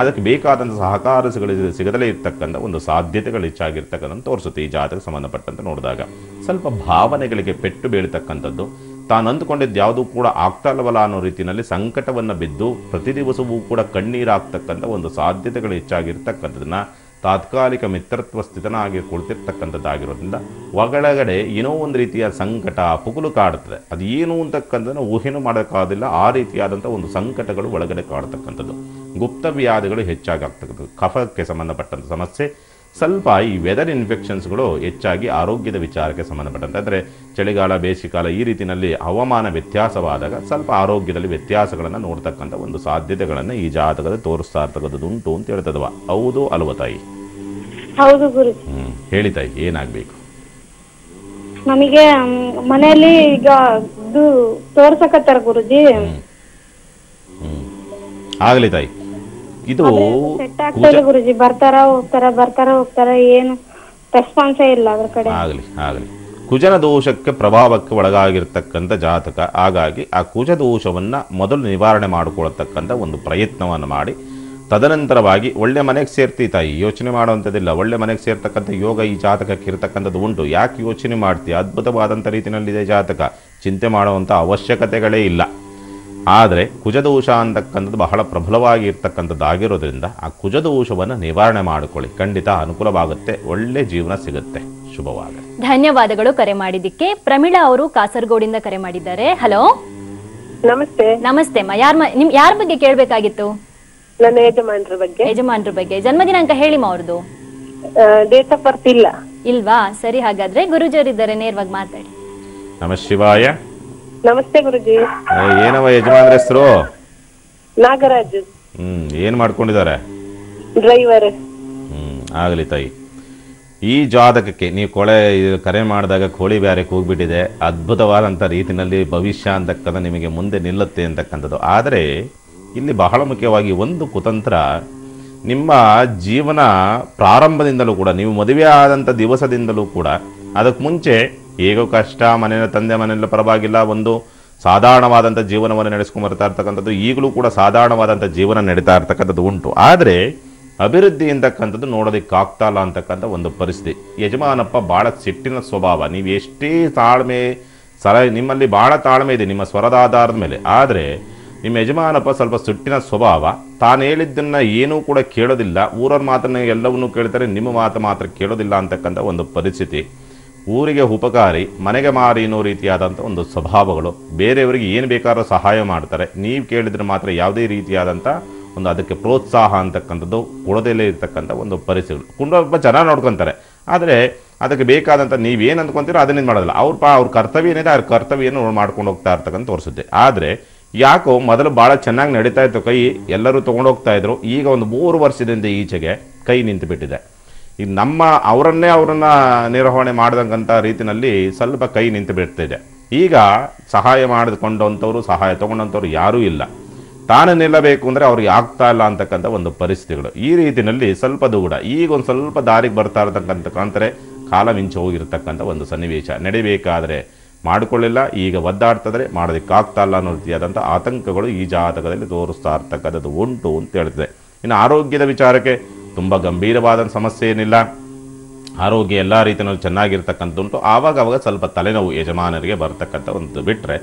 S2: ಅದಕ್ಕೆ ಬೇಕಾದಂಥ ಸಹಕಾರಗಳು ಸಿಗದಲೇ ಇರ್ತಕ್ಕಂಥ ಒಂದು ಸಾಧ್ಯತೆಗಳು ಹೆಚ್ಚಾಗಿರ್ತಕ್ಕಂಥ ತೋರಿಸುತ್ತೆ. ಈ ಜಾತಕ ಸಂಬಂಧಪಟ್ಟಂತೆ ನೋಡಿದಾಗ ಸ್ವಲ್ಪ ಭಾವನೆಗಳಿಗೆ ಪೆಟ್ಟು ಬೀಳ್ತಕ್ಕಂಥದ್ದು, ತಾನು ಅಂದುಕೊಂಡಿದ್ದು ಯಾವುದೂ ಕೂಡ ಆಗ್ತಾ ಇಲ್ಲವಲ್ಲ ಅನ್ನೋ ರೀತಿಯಲ್ಲಿ ಸಂಕಟವನ್ನು ಬಿದ್ದು ಪ್ರತಿ ದಿವಸವೂ ಕೂಡ ಕಣ್ಣೀರಾಗ್ತಕ್ಕಂಥ ಒಂದು ಸಾಧ್ಯತೆಗಳು ಹೆಚ್ಚಾಗಿರ್ತಕ್ಕಂಥದ್ದನ್ನು ತಾತ್ಕಾಲಿಕ ಮಿತ್ರತ್ವ ಸ್ಥಿತನಾಗಿ ಕುಳಿತಿರ್ತಕ್ಕಂಥದ್ದಾಗಿರೋದ್ರಿಂದ ಒಳಗಡೆ ಏನೋ ಒಂದು ರೀತಿಯ ಸಂಕಟ ಪುಗುಲು ಕಾಡುತ್ತದೆ. ಅದು ಏನು ಅಂತಕ್ಕಂಥದ್ದನ್ನು ಊಹೆನೂ ಮಾಡೋಕ್ಕಾಗೋದಿಲ್ಲ. ಆ ರೀತಿಯಾದಂಥ ಒಂದು ಸಂಕಟಗಳು ಒಳಗಡೆ ಕಾಡ್ತಕ್ಕಂಥದ್ದು. ಗುಪ್ತ ವ್ಯಾಧಿಗಳು ಹೆಚ್ಚಾಗ್ತಕ್ಕಂಥದ್ದು, ಕಫಕ್ಕೆ ಸಂಬಂಧಪಟ್ಟಂಥ ಸಮಸ್ಯೆ, ಸ್ವಲ್ಪ ಈ ವೆದರ್ ಇನ್ಫೆಕ್ಷನ್ಸ್ಗಳು ಹೆಚ್ಚಾಗಿ ಆರೋಗ್ಯದ ವಿಚಾರಕ್ಕೆ ಸಂಬಂಧಪಟ್ಟಂತೆ, ಅಂದರೆ ಚಳಿಗಾಲ ಬೇಸಿಗೆಕಾಲ ಈ ರೀತಿಯಲ್ಲಿ ಹವಾಮಾನ ವ್ಯತ್ಯಾಸವಾದಾಗ ಸ್ವಲ್ಪ ಆರೋಗ್ಯದಲ್ಲಿ ವ್ಯತ್ಯಾಸಗಳನ್ನು ನೋಡ್ತಕ್ಕಂಥ ಒಂದು ಸಾಧ್ಯತೆಗಳನ್ನು ಈ ಜಾತಕದ ತೋರಿಸ್ತಾ ಇರ್ತಕ್ಕಂಥದ್ದು ಉಂಟು ಅಂತ ಹೇಳ್ತದವ. ಹೌದು ಅಲ್ವ ತಾಯಿ?
S3: ಹೌದು ಗುರುಜಿ.
S2: ಹೇಳಿ ತಾಯಿ, ಏನಾಗಬೇಕು
S3: ನಮಗೆ? ಮನೆಯಲ್ಲಿ ಈಗ ಇದು ತೋರ್ಸಕತ್ತಾರ ಗುರುಜಿ.
S2: ಆಗಲಿ ತಾಯಿ. ಇದು
S3: ಸೆಟ್ ಆಗ್ತಾ ಇಲ್ಲ ಗುರುಜಿ, ಬರ್ತಾರ ಹೋಗ್ತಾರ, ಏನು ರೆಸ್ಪಾನ್ಸೇ ಇಲ್ಲ ಅದ್ರ ಕಡೆ.
S2: ಆಗಲಿ. ಕುಜನ ದೋಷಕ್ಕೆ ಪ್ರಭಾವಕ್ಕೆ ಒಳಗಾಗಿರ್ತಕ್ಕಂಥ ಜಾತಕ, ಹಾಗಾಗಿ ಆ ಕುಜ ದೋಷವನ್ನು ಮೊದಲು ನಿವಾರಣೆ ಮಾಡಿಕೊಳ್ಳತಕ್ಕಂಥ ಒಂದು ಪ್ರಯತ್ನವನ್ನು ಮಾಡಿ, ತದನಂತರವಾಗಿ ಒಳ್ಳೆ ಮನೆಗೆ ಸೇರ್ತಿ ತಾಯಿ, ಯೋಚನೆ ಮಾಡುವಂಥದ್ದಿಲ್ಲ. ಒಳ್ಳೆ ಮನೆಗೆ ಸೇರ್ತಕ್ಕಂಥ ಯೋಗ ಈ ಜಾತಕಕ್ಕೆ ಇರತಕ್ಕಂಥದ್ದು ಉಂಟು. ಯಾಕೆ ಯೋಚನೆ ಮಾಡ್ತೀವಿ? ಅದ್ಭುತವಾದಂಥ ರೀತಿಯಲ್ಲಿದೆ ಜಾತಕ, ಚಿಂತೆ ಮಾಡುವಂಥ ಅವಶ್ಯಕತೆಗಳೇ ಇಲ್ಲ. ಆದರೆ ಕುಜದೋಷ ಅಂತಕ್ಕಂಥದ್ದು ಬಹಳ ಪ್ರಬಲವಾಗಿ ಇರ್ತಕ್ಕಂಥದ್ದಾಗಿರೋದ್ರಿಂದ ಆ ಕುಜದೋಷವನ್ನು ನಿವಾರಣೆ ಮಾಡಿಕೊಳ್ಳಿ, ಖಂಡಿತ ಅನುಕೂಲವಾಗುತ್ತೆ, ಒಳ್ಳೆ ಜೀವನ ಸಿಗುತ್ತೆ. ಶುಭವಾಗಲಿ.
S1: ಧನ್ಯವಾದಗಳು ಕರೆ ಮಾಡಿದ್ದಕ್ಕೆ. ಪ್ರಮೀಳಾ ಅವರು ಕಾಸರಗೋಡಿಂದ ಕರೆ ಮಾಡಿದ್ದಾರೆ. ಹಲೋ,
S3: ನಮಸ್ತೆ.
S1: ನಮಸ್ತೆ ಅಮ್ಮ. ಯಾರ ಬಗ್ಗೆ ಕೇಳಬೇಕಾಗಿತ್ತು?
S3: ನನ್ನ ಯಜಮಾನ್ರ ಬಗ್ಗೆ.
S1: ಜನ್ಮ ದಿನಾಂಕ ಹೇಳಿ ಮಾ ಅವ್ರದ್ದು.
S3: ಡೇಟ್ ಆಫ್ ಬರ್ತ್ ಇಲ್ಲ.
S1: ಇಲ್ವಾ? ಸರಿ, ಹಾಗಾದ್ರೆ ಗುರುಜರಿದ್ದಾರೆ, ನೇರವಾಗಿ ಮಾತಾಡಿ.
S2: ನಮ ಶಿವಾಯ.
S3: ನಮಸ್ತೆ ಗುರುಜಿ.
S2: ಏನವ ಯಜಮಾನ್ರ ಹೆಸರು?
S3: ನಾಗರಾಜ್.
S2: ಏನ್ ಮಾಡ್ಕೊಂಡಿದ್ದಾರೆ?
S3: ಡ್ರೈವರ್.
S2: ಆಗಲಿ ತಾಯಿ. ಈ ಜಾತಕಕ್ಕೆ ನೀವು ಕರೆ ಮಾಡಿದಾಗ ಕೋಳಿ ಬ್ಯಾರೆಗೆ ಹೋಗ್ಬಿಟ್ಟಿದೆ. ಅದ್ಭುತವಾದಂಥ ರೀತಿಯಲ್ಲಿ ಭವಿಷ್ಯ ಅಂತಕ್ಕಂಥ ನಿಮಗೆ ಮುಂದೆ ನಿಲ್ಲುತ್ತೆ ಅಂತಕ್ಕಂಥದ್ದು. ಆದರೆ ಇಲ್ಲಿ ಬಹಳ ಮುಖ್ಯವಾಗಿ ಒಂದು ಕುತಂತ್ರ, ನಿಮ್ಮ ಜೀವನ ಪ್ರಾರಂಭದಿಂದಲೂ ಕೂಡ, ನೀವು ಮದುವೆ ಆದಂಥ ದಿವಸದಿಂದಲೂ ಕೂಡ ಅದಕ್ಕೆ ಮುಂಚೆ ಹೇಗೋ ಕಷ್ಟ, ತಂದೆ ಮನೆಯಲ್ಲ ಪರವಾಗಿಲ್ಲ, ಒಂದು ಸಾಧಾರಣವಾದಂಥ ಜೀವನವನ್ನು ನಡೆಸ್ಕೊಂಡು ಬರ್ತಾ ಇರ್ತಕ್ಕಂಥದ್ದು, ಈಗಲೂ ಕೂಡ ಸಾಧಾರಣವಾದಂಥ ಜೀವನ ನಡೀತಾ ಇರ್ತಕ್ಕಂಥದ್ದು ಉಂಟು. ಆದರೆ ಅಭಿವೃದ್ಧಿ ಅಂತಕ್ಕಂಥದ್ದು ನೋಡೋದಕ್ಕಾಗ್ತಾ ಇಲ್ಲ ಅಂತಕ್ಕಂಥ ಒಂದು ಪರಿಸ್ಥಿತಿ. ಯಜಮಾನಪ್ಪ ಭಾಳ ಸಿಟ್ಟಿನ ಸ್ವಭಾವ. ನೀವು ಎಷ್ಟೇ ತಾಳ್ಮೆ ನಿಮ್ಮಲ್ಲಿ ಭಾಳ ತಾಳ್ಮೆ ಇದೆ ನಿಮ್ಮ ಸ್ವರದ ಆಧಾರದ ಮೇಲೆ, ಆದರೆ ನಿಮ್ಮ ಯಜಮಾನಪ್ಪ ಸ್ವಲ್ಪ ಸಿಟ್ಟಿನ ಸ್ವಭಾವ. ತಾನು ಹೇಳಿದ್ದನ್ನು ಏನೂ ಕೂಡ ಕೇಳೋದಿಲ್ಲ, ಊರವ್ರ ಮಾತನ್ನು ಎಲ್ಲವನ್ನೂ ಕೇಳ್ತಾರೆ, ನಿಮ್ಮ ಮಾತು ಮಾತ್ರ ಕೇಳೋದಿಲ್ಲ ಅಂತಕ್ಕಂಥ ಒಂದು ಪರಿಸ್ಥಿತಿ. ಊರಿಗೆ ಉಪಕಾರಿ ಮನೆಗೆ ಮಾರಿ ಅನ್ನೋ ರೀತಿಯಾದಂಥ ಒಂದು ಸ್ವಭಾವಗಳು. ಬೇರೆಯವರಿಗೆ ಏನು ಬೇಕಾದ್ರೂ ಸಹಾಯ ಮಾಡ್ತಾರೆ, ನೀವು ಕೇಳಿದ್ರೆ ಮಾತ್ರ ಯಾವುದೇ ರೀತಿಯಾದಂಥ ಒಂದು ಅದಕ್ಕೆ ಪ್ರೋತ್ಸಾಹ ಅಂತಕ್ಕಂಥದ್ದು ಕೊಡೋದಲ್ಲೇ ಇರ್ತಕ್ಕಂಥ ಒಂದು ಪರಿಸ್ಥಿತಿಗಳು. ತುಂಬ ಚೆನ್ನಾಗಿ ನೋಡ್ಕೊತಾರೆ, ಆದರೆ ಅದಕ್ಕೆ ಬೇಕಾದಂಥ ನೀವೇನು ಅಂದ್ಕೊತೀರೋ ಅದನ್ನೇನು ಮಾಡೋದಿಲ್ಲ. ಅವ್ರ ಕರ್ತವ್ಯ ಏನಿದೆ ಆ ಕರ್ತವ್ಯವನ್ನು ಮಾಡ್ಕೊಂಡು ಹೋಗ್ತಾ ಇರ್ತಕ್ಕಂಥ ತೋರಿಸುತ್ತೆ. ಆದರೆ ಯಾಕೋ ಮೊದಲು ಭಾಳ ಚೆನ್ನಾಗಿ ನಡೀತಾ ಇತ್ತು, ಕೈ ಎಲ್ಲರೂ ತೊಗೊಂಡೋಗ್ತಾ ಇದ್ರು. ಈಗ ಒಂದು 3 ವರ್ಷದಿಂದ ಈಚೆಗೆ ಕೈ ನಿಂತು ಬಿಟ್ಟಿದೆ. ಈಗ ಅವರನ್ನ ನಿರ್ವಹಣೆ ಮಾಡಿದಂಥ ರೀತಿಯಲ್ಲಿ ಸ್ವಲ್ಪ ಕೈ ನಿಂತು ಬಿಡ್ತಿದೆ. ಈಗ ಸಹಾಯ ಮಾಡಿಕೊಂಡಂಥವ್ರು ಸಹಾಯ ತೊಗೊಂಡಂಥವ್ರು ಯಾರೂ ಇಲ್ಲ. ತಾನು ನಿಲ್ಲಬೇಕು ಅಂದರೆ ಅವ್ರಿಗೆ ಆಗ್ತಾ ಇಲ್ಲ ಅಂತಕ್ಕಂಥ ಒಂದು ಪರಿಸ್ಥಿತಿಗಳು. ಈ ರೀತಿಯಲ್ಲಿ ಸ್ವಲ್ಪ ದೂಡ ಈಗ ಒಂದು ಸ್ವಲ್ಪ ದಾರಿಗೆ ಬರ್ತಾ ಇರತಕ್ಕಂಥ ಕಾಂತಾರೆ ಕಾಲ ಮಿಂಚು ಹೋಗಿರ್ತಕ್ಕಂಥ ಒಂದು ಸನ್ನಿವೇಶ. ನಡಿಬೇಕಾದರೆ ಮಾಡಿಕೊಳ್ಳಿಲ್ಲ, ಈಗ ಒದ್ದಾಡ್ತಿದ್ರೆ ಮಾಡೋದಕ್ಕಾಗ್ತಾ ಇಲ್ಲ ಅನ್ನೋ ರೀತಿಯಾದಂಥ ಆತಂಕಗಳು ಈ ಜಾತಕದಲ್ಲಿ ತೋರಿಸ್ತಾ ಇರ್ತಕ್ಕಂಥದ್ದು ಉಂಟು ಅಂತ ಹೇಳ್ತದೆ. ಇನ್ನು ಆರೋಗ್ಯದ ವಿಚಾರಕ್ಕೆ ತುಂಬ ಗಂಭೀರವಾದ ಸಮಸ್ಯೆ ಏನಿಲ್ಲ, ಆರೋಗ್ಯ ಎಲ್ಲ ರೀತಿಯಲ್ಲಿ ಚೆನ್ನಾಗಿರ್ತಕ್ಕಂಥದ್ದು. ಆವಾಗ ಸ್ವಲ್ಪ ತಲೆನೋವು ಯಜಮಾನರಿಗೆ ಬರ್ತಕ್ಕಂಥ ಒಂದು ಬಿಟ್ಟರೆ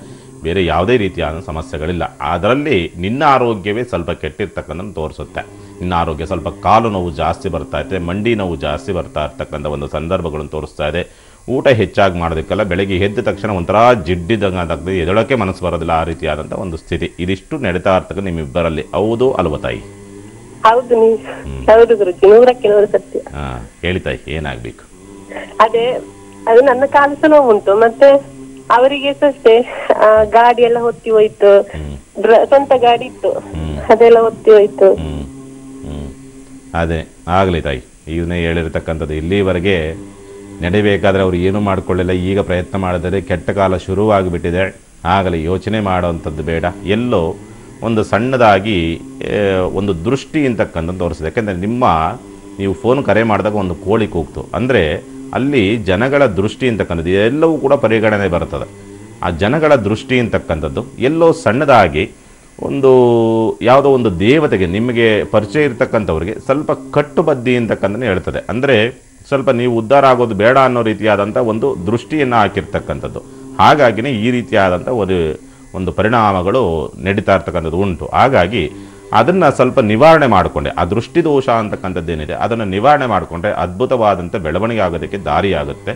S2: ಬೇರೆ ಯಾವುದೇ ರೀತಿಯಾದ ಸಮಸ್ಯೆಗಳಿಲ್ಲ. ಅದರಲ್ಲಿ ನಿನ್ನ ಆರೋಗ್ಯವೇ ಸ್ವಲ್ಪ ಕೆಟ್ಟಿರ್ತಕ್ಕಂಥದ್ದು ತೋರಿಸುತ್ತೆ. ನಿನ್ನ ಆರೋಗ್ಯ ಸ್ವಲ್ಪ ಕಾಲು ನೋವು ಜಾಸ್ತಿ ಬರ್ತಾ ಇದೆ, ಮಂಡಿ ನೋವು ಜಾಸ್ತಿ ಬರ್ತಾ ಇರ್ತಕ್ಕಂಥ ಒಂದು ಸಂದರ್ಭಗಳನ್ನು ತೋರಿಸ್ತಾ ಇದೆ. ಊಟ ಹೆಚ್ಚಾಗಿ ಮಾಡೋದಕ್ಕೆಲ್ಲ ಬೆಳಗ್ಗೆ ಎದ್ದ ತಕ್ಷಣ ಒಂಥರ ಜಿಡ್ಡಿದಂಗಾಗ್ತದೆ, ಎದೊಳಕ್ಕೆ ಮನಸ್ಸು ಬರೋದಿಲ್ಲ, ಆ ರೀತಿಯಾದಂಥ ಒಂದು ಸ್ಥಿತಿ. ಇದಿಷ್ಟು ನಡೀತಾ ಇರ್ತಕ್ಕಂಥ ನಿಮ್ಮಿಬ್ಬರಲ್ಲಿ. ಹೌದು ಅಲ್ವ ತಾಯಿ?
S4: ಹೌದು ಹೌದು ಗುರುಜಿ, 100ಕ್ಕೆ 100 ಸತ್ಯ.
S2: ಹೇಳಿ ತಾಯಿ, ಏನಾಗಬೇಕು?
S4: ಅದೇ ಅದು ನನ್ನ ಕಾಲು ನೋವು ಉಂಟು, ಮತ್ತೆ ಅವರಿಗೆ ಅಷ್ಟೇ ಗಾಡಿ ಎಲ್ಲ ಹೊತ್ತಿ ಹೋಯ್ತು, ಸ್ವಂತ ಗಾಡಿ ಇತ್ತು ಅದೆಲ್ಲ ಹೊತ್ತಿ ಹೋಯ್ತು.
S2: ಅದೇ ಆಗಲಿ ತಾಯಿ, ಇವನೇ ಹೇಳಿರ್ತಕ್ಕಂಥದ್ದು ಇಲ್ಲಿವರೆಗೆ ನಡಿಬೇಕಾದ್ರೆ ಅವ್ರು ಏನೂ ಮಾಡ್ಕೊಳ್ಳಿಲ್ಲ. ಈಗ ಪ್ರಯತ್ನ ಮಾಡಿದರೆ ಕೆಟ್ಟ ಕಾಲ ಶುರುವಾಗಿಬಿಟ್ಟಿದೆ. ಆಗಲಿ, ಯೋಚನೆ ಮಾಡೋವಂಥದ್ದು ಬೇಡ. ಎಲ್ಲೋ ಒಂದು ಸಣ್ಣದಾಗಿ ಒಂದು ದೃಷ್ಟಿ ಅಂತಕ್ಕಂಥದ್ದು ತೋರಿಸಿದೆ. ಯಾಕೆಂದರೆ ನೀವು ಫೋನ್ ಕರೆ ಮಾಡಿದಾಗ ಒಂದು ಕೋಳಿ ಕೂಗ್ತು ಅಂದರೆ ಅಲ್ಲಿ ಜನಗಳ ದೃಷ್ಟಿ ಅಂತಕ್ಕಂಥದ್ದು ಎಲ್ಲವೂ ಕೂಡ ಪರಿಗಣನೆ ಬರ್ತದೆ. ಆ ಜನಗಳ ದೃಷ್ಟಿ ಅಂತಕ್ಕಂಥದ್ದು ಎಲ್ಲೋ ಸಣ್ಣದಾಗಿ ಯಾವುದೋ ಒಂದು ದೇವತೆಗೆ ನಿಮಗೆ ಪರಿಚಯ ಇರ್ತಕ್ಕಂಥವ್ರಿಗೆ ಸ್ವಲ್ಪ ಕಟ್ಟುಬದ್ದಿ ಅಂತಕ್ಕಂಥದ್ದು ಹೇಳ್ತದೆ. ಅಂದರೆ ಸ್ವಲ್ಪ ನೀವು ಉದ್ಧಾರ ಆಗೋದು ಬೇಡ ಅನ್ನೋ ರೀತಿಯಾದಂಥ ಒಂದು ದೃಷ್ಟಿಯನ್ನು ಹಾಕಿರ್ತಕ್ಕಂಥದ್ದು. ಹಾಗಾಗಿನೇ ಈ ರೀತಿಯಾದಂಥ ಒಂದು ಪರಿಣಾಮಗಳು ನಡೀತಾ ಇರ್ತಕ್ಕಂಥದ್ದು ಉಂಟು. ಹಾಗಾಗಿ ಅದನ್ನು ಸ್ವಲ್ಪ ನಿವಾರಣೆ ಮಾಡಿಕೊಂಡೆ, ಆ ದೃಷ್ಟಿದೋಷ ಅಂತಕ್ಕಂಥದ್ದೇನಿದೆ ಅದನ್ನು ನಿವಾರಣೆ ಮಾಡಿಕೊಂಡ್ರೆ ಅದ್ಭುತವಾದಂಥ ಬೆಳವಣಿಗೆ ಆಗೋದಕ್ಕೆ ದಾರಿಯಾಗುತ್ತೆ.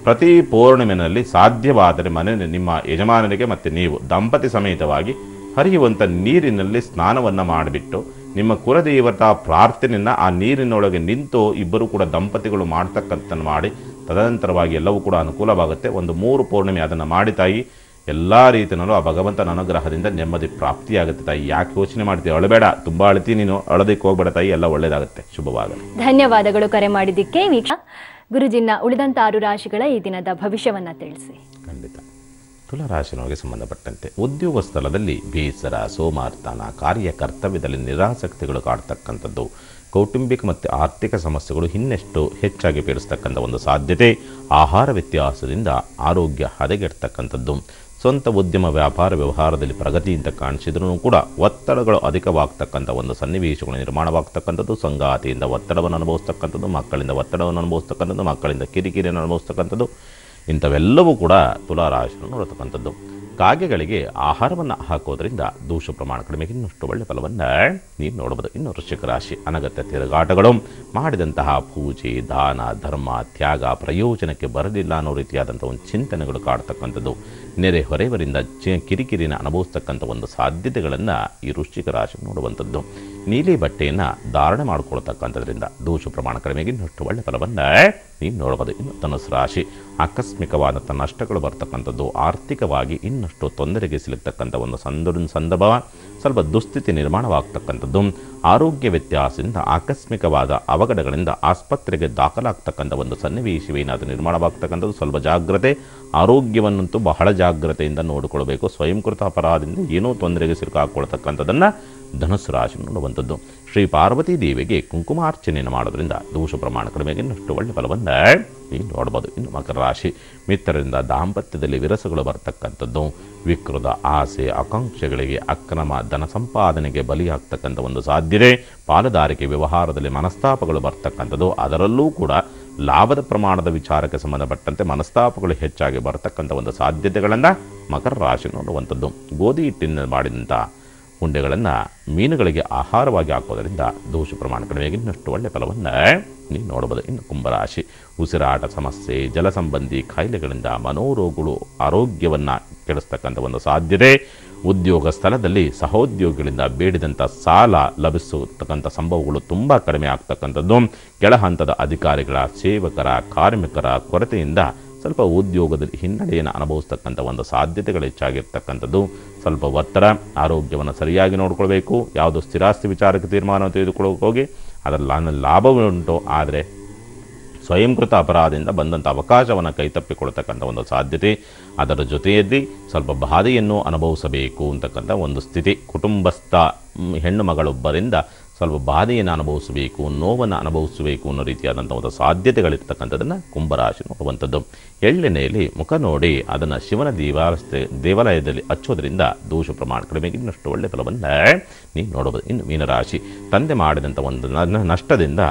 S2: ಪ್ರತಿ ಪೌರ್ಣಿಮೆಯಲ್ಲಿ ಸಾಧ್ಯವಾದರೆ ನಿಮ್ಮ ಯಜಮಾನನಿಗೆ ಮತ್ತು ನೀವು ದಂಪತಿ ಸಮೇತವಾಗಿ ಹರಿಯುವಂಥ ನೀರಿನಲ್ಲಿ ಸ್ನಾನವನ್ನು ಮಾಡಿಬಿಟ್ಟು ನಿಮ್ಮ ಕುಲದೇವತಾ ಪ್ರಾರ್ಥನೆಯನ್ನು ಆ ನೀರಿನೊಳಗೆ ನಿಂತು ಇಬ್ಬರು ಕೂಡ ದಂಪತಿಗಳು ಮಾಡ್ತಕ್ಕಂಥನ್ನು ಮಾಡಿ ತದನಂತರವಾಗಿ ಎಲ್ಲವೂ ಕೂಡ ಅನುಕೂಲವಾಗುತ್ತೆ. ಒಂದು 3 ಪೌರ್ಣಿಮೆ ಅದನ್ನು ಮಾಡಿ ತಾಯಿ, ಎಲ್ಲ ರೀತಿಯಲ್ಲೂ ಆ ಭಗವಂತನ ಅನುಗ್ರಹದಿಂದ ನೆಮ್ಮದಿ ಪ್ರಾಪ್ತಿಯಾಗುತ್ತೆ ತಾಯಿ. ಯಾಕೆ ಯೋಚನೆ ಮಾಡ್ತೀವಿ? ಅಳಬೇಡ, ತುಂಬ ಅಳ್ತಿ, ನೀನು ಅಳೋದಕ್ಕೆ ಹೋಗ್ಬೇಡ ತಾಯಿ, ಎಲ್ಲ ಒಳ್ಳೆಯದಾಗುತ್ತೆ. ಶುಭವಾಗಲಿ.
S1: ಧನ್ಯವಾದಗಳು ಕರೆ ಮಾಡಿದ್ದಕ್ಕೆ. ಗುರುಜಿನ ಉಳಿದಂಥ 6 ರಾಶಿಗಳ ಈ ದಿನದ ಭವಿಷ್ಯವನ್ನ ತಿಳಿಸಿ.
S2: ಖಂಡಿತ. ತುಲಾರಾಶಿನವರಿಗೆ ಸಂಬಂಧಪಟ್ಟಂತೆ ಉದ್ಯೋಗ ಸ್ಥಳದಲ್ಲಿ ಬೇಸರ, ಸೋಮಾರ್ತನ, ಕಾರ್ಯಕರ್ತವ್ಯದಲ್ಲಿ ನಿರಾಸಕ್ತಿಗಳು ಕಾಡ್ತಕ್ಕಂಥದ್ದು, ಕೌಟುಂಬಿಕ ಮತ್ತು ಆರ್ಥಿಕ ಸಮಸ್ಯೆಗಳು ಇನ್ನೆಷ್ಟು ಹೆಚ್ಚಾಗಿ ಪೀಡಿಸ್ತಕ್ಕಂಥ ಒಂದು ಸಾಧ್ಯತೆ, ಆಹಾರ ವ್ಯತ್ಯಾಸದಿಂದ ಆರೋಗ್ಯ ಹದಗೆಡ್ತಕ್ಕಂಥದ್ದು, ಸ್ವಂತ ಉದ್ಯಮ ವ್ಯಾಪಾರ ವ್ಯವಹಾರದಲ್ಲಿ ಪ್ರಗತಿ ಅಂತ ಕಾಣಿಸಿದ್ರೂ ಕೂಡ ಒತ್ತಡಗಳು ಅಧಿಕವಾಗ್ತಕ್ಕಂಥ ಒಂದು ಸನ್ನಿವೇಶಗಳು ನಿರ್ಮಾಣವಾಗ್ತಕ್ಕಂಥದ್ದು, ಸಂಗಾತಿಯಿಂದ ಒತ್ತಡವನ್ನು ಅನುಭವಿಸ್ತಕ್ಕಂಥದ್ದು, ಮಕ್ಕಳಿಂದ ಒತ್ತಡವನ್ನು ಅನುಭವಿಸ್ತಕ್ಕಂಥದ್ದು, ಮಕ್ಕಳಿಂದ ಕಿರಿಕಿರಿಯನ್ನು ಅನುಭವಿಸ್ತಕ್ಕಂಥದ್ದು, ಇಂಥವೆಲ್ಲವೂ ಕೂಡ ತುಲಾರಾಶಿಯನ್ನು ನೋಡತಕ್ಕಂಥದ್ದು. ಕಾಗೆಗಳಿಗೆ ಆಹಾರವನ್ನು ಹಾಕೋದ್ರಿಂದ ದೋಷ ಪ್ರಮಾಣ ಕಡಿಮೆಗೆ ಇನ್ನಷ್ಟು ಒಳ್ಳೆಯ ಫಲವನ್ನು ನೀವು ನೋಡಬಹುದು. ಇನ್ನು ವೃಶ್ಚಿಕ ರಾಶಿ, ಅನಗತ್ಯ ತಿರುಗಾಟಗಳು, ಮಾಡಿದಂತಹ ಪೂಜೆ, ದಾನ, ಧರ್ಮ, ತ್ಯಾಗ ಪ್ರಯೋಜನಕ್ಕೆ ಬರಲಿಲ್ಲ ಅನ್ನೋ ರೀತಿಯಾದಂಥ ಒಂದು ಚಿಂತನೆಗಳು ಕಾಡ್ತಕ್ಕಂಥದ್ದು, ನೆರೆ ಹೊರೆಯವರಿಂದ ಕಿರಿಕಿರಿನ ಅನುಭವಿಸ್ತಕ್ಕಂಥ ಒಂದು ಸಾಧ್ಯತೆಗಳನ್ನು ಈ ವೃಶ್ಚಿಕ ರಾಶಿ ನೋಡುವಂಥದ್ದು. ನೀಲಿ ಬಟ್ಟೆಯನ್ನು ಧಾರಣೆ ಮಾಡಿಕೊಳ್ತಕ್ಕಂಥದ್ರಿಂದ ದೋಷ ಪ್ರಮಾಣ ಕಡಿಮೆಗೆ ಇನ್ನಷ್ಟು ಒಳ್ಳೆಯ ಫಲವನ್ನು ನೀವು ನೋಡಬಹುದು. ಇನ್ನು ಧನುಸ್ಸು ರಾಶಿ, ಆಕಸ್ಮಿಕವಾದಂಥ ನಷ್ಟಗಳು ಬರ್ತಕ್ಕಂಥದ್ದು, ಆರ್ಥಿಕವಾಗಿ ಇನ್ನಷ್ಟು ತೊಂದರೆಗೆ ಸಿಲುಕ್ತಕ್ಕಂಥ ಒಂದು ಸಂದರ್ಭ, ಸ್ವಲ್ಪ ದುಸ್ಥಿತಿ ನಿರ್ಮಾಣವಾಗ್ತಕ್ಕಂಥದ್ದು, ಆರೋಗ್ಯ ವ್ಯತ್ಯಾಸದಿಂದ ಆಕಸ್ಮಿಕವಾದ ಅವಘಡಗಳಿಂದ ಆಸ್ಪತ್ರೆಗೆ ದಾಖಲಾಗ್ತಕ್ಕಂಥ ಒಂದು ಸನ್ನಿವೇಶವೇನಾದರೂ ನಿರ್ಮಾಣವಾಗ್ತಕ್ಕಂಥದ್ದು. ಸ್ವಲ್ಪ ಜಾಗ್ರತೆ, ಆರೋಗ್ಯವನ್ನಂತೂ ಬಹಳ ಜಾಗ್ರತೆಯಿಂದ ನೋಡಿಕೊಳ್ಬೇಕು. ಸ್ವಯಂಕೃತ ಅಪರಾಧದಿಂದ ಏನೋ ತೊಂದರೆಗೆ ಸಿಲುಕಾಕೊಳ್ತಕ್ಕಂಥದ್ದನ್ನು ಧನುಸ್ಸು ರಾಶಿ ನೋಡುವಂಥದ್ದು. ಶ್ರೀ ಪಾರ್ವತೀ ದೇವಿಗೆ ಕುಂಕುಮಾರ್ಚನೆಯನ್ನು ಮಾಡೋದ್ರಿಂದ ದೋಷ ಪ್ರಮಾಣ ಕಡಿಮೆಗೆ ಇನ್ನಷ್ಟು ಒಳ್ಳೆ ಫಲವನ್ನು ನೀವು ನೋಡ್ಬೋದು. ಇನ್ನು ಮಕರ ರಾಶಿ, ಮಿತ್ರರಿಂದ ದಾಂಪತ್ಯದಲ್ಲಿ ವಿರಸಗಳು ಬರ್ತಕ್ಕಂಥದ್ದು, ವಿಕೃತ ಆಸೆ ಆಕಾಂಕ್ಷೆಗಳಿಗೆ ಅಕ್ರಮ ಧನ ಸಂಪಾದನೆಗೆ ಬಲಿಯಾಗ್ತಕ್ಕಂಥ ಒಂದು ಸಾಧ್ಯತೆ, ಪಾಲುದಾರಿಕೆ ವ್ಯವಹಾರದಲ್ಲಿ ಮನಸ್ತಾಪಗಳು ಬರ್ತಕ್ಕಂಥದ್ದು, ಅದರಲ್ಲೂ ಕೂಡ ಲಾಭದ ಪ್ರಮಾಣದ ವಿಚಾರಕ್ಕೆ ಸಂಬಂಧಪಟ್ಟಂತೆ ಮನಸ್ತಾಪಗಳು ಹೆಚ್ಚಾಗಿ ಬರ್ತಕ್ಕಂಥ ಒಂದು ಸಾಧ್ಯತೆಗಳನ್ನು ಮಕರ ರಾಶಿ ನೋಡುವಂಥದ್ದು. ಗೋಧಿ ಹಿಟ್ಟಿನಿಂದ ಮಾಡಿದಂಥ ಉಂಡೆಗಳನ್ನು ಮೀನುಗಳಿಗೆ ಆಹಾರವಾಗಿ ಹಾಕೋದರಿಂದ ದೋಷ ಪ್ರಮಾಣ ಕಡಿಮೆಗೆ ಇನ್ನಷ್ಟು ಒಳ್ಳೆಯ ಫಲವನ್ನು ನೀವು ನೋಡಬಹುದು. ಇನ್ನು ಕುಂಭರಾಶಿ, ಉಸಿರಾಟ ಸಮಸ್ಯೆ, ಜಲ ಸಂಬಂಧಿ ಕಾಯಿಲೆಗಳಿಂದ ಮನೋರೋಗಗಳು ಆರೋಗ್ಯವನ್ನು ಕೆಡಿಸ್ತಕ್ಕಂಥ ಒಂದು ಸಾಧ್ಯತೆ, ಉದ್ಯೋಗ ಸ್ಥಳದಲ್ಲಿ ಸಹೋದ್ಯೋಗಿಗಳಿಂದ ಬೇಡಿದಂಥ ಸಾಲ ಲಭಿಸತಕ್ಕಂಥ ಸಂಭವಗಳು ತುಂಬ ಕಡಿಮೆ ಆಗ್ತಕ್ಕಂಥದ್ದು, ಕೆಳ ಹಂತದ ಅಧಿಕಾರಿಗಳ ಸೇವಕರ ಕಾರ್ಮಿಕರ ಕೊರತೆಯಿಂದ ಸ್ವಲ್ಪ ಉದ್ಯೋಗದಲ್ಲಿ ಹಿನ್ನಡೆಯನ್ನು ಅನುಭವಿಸ್ತಕ್ಕಂಥ ಒಂದು ಸಾಧ್ಯತೆಗಳು ಹೆಚ್ಚಾಗಿರ್ತಕ್ಕಂಥದ್ದು, ಸ್ವಲ್ಪ ಒತ್ತಡ, ಆರೋಗ್ಯವನ್ನು ಸರಿಯಾಗಿ ನೋಡ್ಕೊಳ್ಬೇಕು. ಯಾವುದೋ ಸ್ಥಿರಾಸ್ತಿ ವಿಚಾರಕ್ಕೆ ತೀರ್ಮಾನ ತೆಗೆದುಕೊಳ್ಳೋಕೆ ಹೋಗಿ ಅದರಲ್ಲಿ ಲಾಭವುಂಟು, ಆದರೆ ಸ್ವಯಂಕೃತ ಅಪರಾಧದಿಂದ ಬಂದಂಥ ಅವಕಾಶವನ್ನು ಕೈತಪ್ಪಿಕೊಳ್ತಕ್ಕಂಥ ಒಂದು ಸಾಧ್ಯತೆ, ಅದರ ಜೊತೆಯಲ್ಲಿ ಸ್ವಲ್ಪ ಬಾಧೆಯನ್ನು ಅನುಭವಿಸಬೇಕು ಅಂತಕ್ಕಂಥ ಒಂದು ಸ್ಥಿತಿ, ಕುಟುಂಬಸ್ಥ ಹೆಣ್ಣು ಮಗಳೊಬ್ಬರಿಂದ ಸ್ವಲ್ಪ ಬಾಧೆಯನ್ನು ಅನುಭವಿಸಬೇಕು, ನೋವನ್ನು ಅನುಭವಿಸಬೇಕು ಅನ್ನೋ ರೀತಿಯಾದಂಥ ಒಂದು ಸಾಧ್ಯತೆಗಳಿರ್ತಕ್ಕಂಥದ್ದನ್ನು ಕುಂಭರಾಶಿ ನೋಡುವಂಥದ್ದು. ಎಳ್ಳೆಣ್ಣೆಯಲ್ಲಿ ಮುಖ ನೋಡಿ ಅದನ್ನು ಶಿವನ ದೇವಾಲಯದಲ್ಲಿ ಹಚ್ಚೋದ್ರಿಂದ ದೋಷ ಪ್ರಮಾಣ ಕಡಿಮೆಗೆ ಇನ್ನಷ್ಟು ಒಳ್ಳೆಯ ಫಲವನ್ನು ನೀವು ನೋಡಬಹುದು. ಇನ್ನು ಮೀನರಾಶಿ, ತಂದೆ ಮಾಡಿದಂಥ ಒಂದು ನಷ್ಟದಿಂದ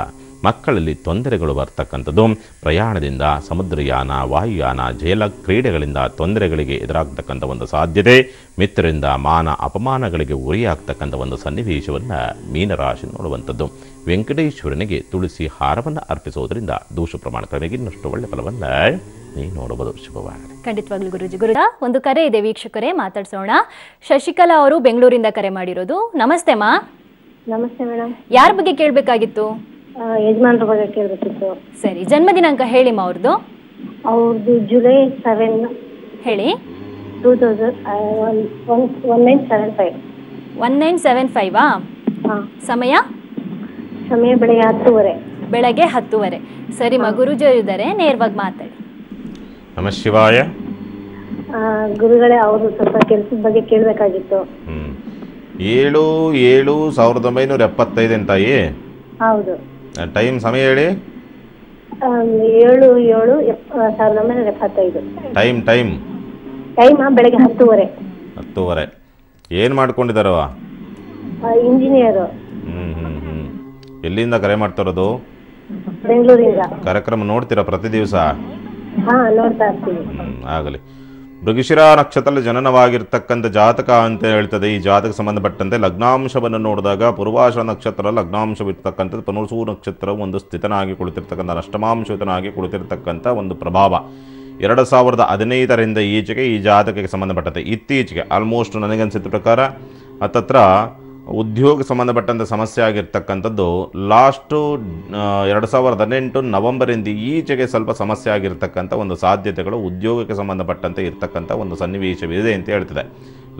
S2: ಮಕ್ಕಳಲ್ಲಿ ತೊಂದರೆಗಳು ಬರ್ತಕ್ಕಂಥದ್ದು, ಪ್ರಯಾಣದಿಂದ ಸಮುದ್ರಯಾನ, ವಾಯುಯಾನ, ಜಲ ಕ್ರೀಡೆಗಳಿಂದ ತೊಂದರೆಗಳಿಗೆ ಎದುರಾಗ್ತಕ್ಕಂಥ ಒಂದು ಸಾಧ್ಯತೆ, ಮಿತ್ರರಿಂದ ಮಾನ ಅಪಮಾನಗಳಿಗೆ ಗುರಿಯಾಗ್ತಕ್ಕಂಥ ಒಂದು ಸನ್ನಿವೇಶವನ್ನು ಮೀನರಾಶಿ ನೋಡುವಂಥದ್ದು. ವೆಂಕಟೇಶ್ವರನಿಗೆ ತುಳಸಿ ಹಾರವನ್ನು ಅರ್ಪಿಸೋದ್ರಿಂದ ದೋಷ ಪ್ರಮಾಣ ಕಡಿಮೆಗೆ ಇನ್ನಷ್ಟು ಒಳ್ಳೆಯ ಫಲವನ್ನು ನೀವು ನೋಡಬಹುದು. ಶುಭವಾಗಲಿ.
S1: ಖಂಡಿತವಾಗ್ಲೂ ಗುರುಜಿ. ಒಂದು ಕರೆ ಇದೆ ವೀಕ್ಷಕರೇ, ಮಾತಾಡ್ಸೋಣ. ಶಶಿಕಲಾ ಅವರು ಬೆಂಗಳೂರಿಂದ ಕರೆ ಮಾಡಿರೋದು. ನಮಸ್ತೆ ಮಾ.
S3: ನಮಸ್ತೆ ಮೇಡಮ್.
S1: ಯಾರ ಬಗ್ಗೆ ಕೇಳಬೇಕಾಗಿತ್ತು?
S3: ಯಜಮಾನ್ರ ಬಗ್ಗೆ ಕೇಳಬೇಕಿತ್ತು.
S1: ಸರಿ, ಜನ್ಮ ದಿನಾಂಕ ಹೇಳಿ ಮಾ ಅವ್ರದ್ದು.
S3: ಅವ್ರದ್ದು ಜುಲೈ 7
S1: ಹೇಳಿ.
S3: 1975.
S1: 1975. ಸಮಯ
S3: ಬೆಳಗ್ಗೆ 10:30.
S1: ಬೆಳಗ್ಗೆ 10:30. ಸರಿ ಮಾ, ಗುರುಜಿ ಇದ್ದಾರೆ, ನೇರವಾಗಿ ಮಾತಾಡಿ.
S2: ನಮಃ ಶಿವಾಯ.
S3: ಗುರುಗಳೇ, ಅವರು ಸ್ವಲ್ಪ ಕೆಲಸದ ಬಗ್ಗೆ ಕೇಳಬೇಕಾಗಿತ್ತು.
S2: 7/7/1975 ಅಂತಾಯಿ?
S3: ಹೌದು.
S2: ಟೈಮ್ ಸಮಯ ಹೇಳಿ.
S3: 7/7/1975.
S2: ಟೈಮ್
S3: ಬೆಳಗ್ಗೆ 10:30.
S2: 10:30. ಏನು ಮಾಡ್ಕೊಂಡಿದ್ದಾರವ?
S3: ಇಂಜಿನಿಯರ್.
S2: ಎಲ್ಲಿಂದ ಕರೆ ಮಾಡ್ತಿರೋದು?
S3: ಬೆಂಗಳೂರಿಂದ.
S2: ಕಾರ್ಯಕ್ರಮ ನೋಡ್ತೀರಾ ಪ್ರತಿ ದಿವಸ?
S3: ನೋಡ್ತಾ ಇರ್ತೀವಿ.
S2: ಆಗಲಿ. ಮೃಗಶಿರ ನಕ್ಷತ್ರದಲ್ಲಿ ಜನನವಾಗಿರ್ತಕ್ಕಂಥ ಜಾತಕ ಅಂತ ಹೇಳ್ತದೆ. ಈ ಜಾತಕ ಸಂಬಂಧಪಟ್ಟಂತೆ ಲಗ್ನಾಂಶವನ್ನು ನೋಡಿದಾಗ ಪೂರ್ವಾಷಾಢ ನಕ್ಷತ್ರ ಲಗ್ನಾಂಶವಿರ್ತಕ್ಕಂಥದ್ದು, ಪುನರ್ಸೂ ನಕ್ಷತ್ರ ಒಂದು ಸ್ಥಿತನಾಗಿ ಕುಳಿತಿರ್ತಕ್ಕಂಥ ನಷ್ಟಮಾಂಶಯುತನಾಗಿ ಕುಳಿತಿರ್ತಕ್ಕಂಥ ಒಂದು ಪ್ರಭಾವ 2015ರಿಂದ ಈಚೆಗೆ ಈ ಜಾತಕಕ್ಕೆ ಸಂಬಂಧಪಟ್ಟಂತೆ ಇತ್ತೀಚೆಗೆ ಆಲ್ಮೋಸ್ಟ್ ನನಗನ್ಸಿದ ಪ್ರಕಾರ ಹತ್ತತ್ರ ಉದ್ಯೋಗ ಸಂಬಂಧಪಟ್ಟಂಥ ಸಮಸ್ಯೆ ಆಗಿರ್ತಕ್ಕಂಥದ್ದು ಲಾಸ್ಟು 2018 ನವಂಬರಿಂದ ಈಚೆಗೆ ಸ್ವಲ್ಪ ಸಮಸ್ಯೆ ಆಗಿರ್ತಕ್ಕಂಥ ಒಂದು ಸಾಧ್ಯತೆಗಳು ಉದ್ಯೋಗಕ್ಕೆ ಸಂಬಂಧಪಟ್ಟಂತೆ ಇರ್ತಕ್ಕಂಥ ಒಂದು ಸನ್ನಿವೇಶವಿದೆ ಅಂತ ಹೇಳ್ತದೆ.